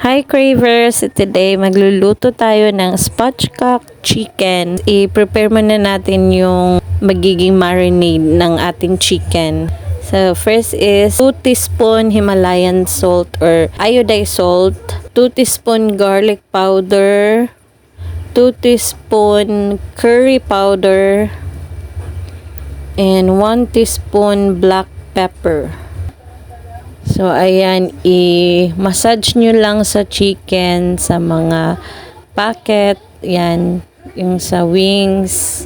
Hi Cravers! Today magluluto tayo ng Spatchcock chicken. I-prepare muna natin yung magiging marinade ng ating chicken. So first is 2 teaspoon Himalayan salt or iodized salt, 2 teaspoon garlic powder, 2 teaspoon curry powder, and 1 teaspoon black pepper. So, ayan, i-massage nyo lang sa chicken, sa mga packet, yan, yung sa wings.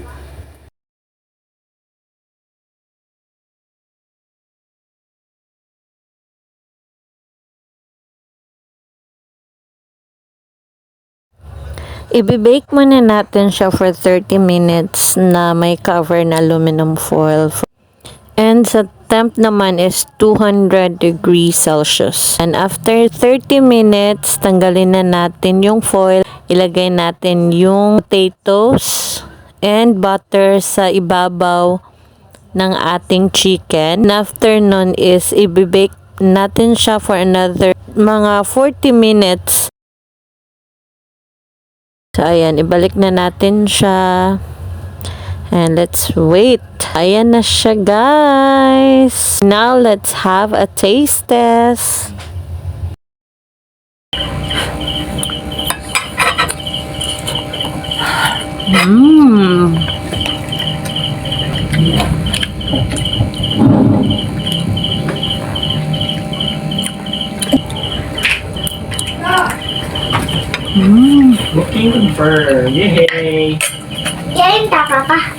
Ibe-bake muna natin siya for 30 minutes na may cover na aluminum foil. And sa temp naman is 200 degrees Celsius. And after 30 minutes, tanggalin na natin yung foil. Ilagay natin yung potatoes and butter sa ibabaw ng ating chicken. And after nun is ibibake natin siya for another mga 40 minutes. So ayan, ibalik na natin siya. And let's wait. Ayan na siya, guys. Now, let's have a taste test. Booking confirmed. Yay! Yan, taka ka.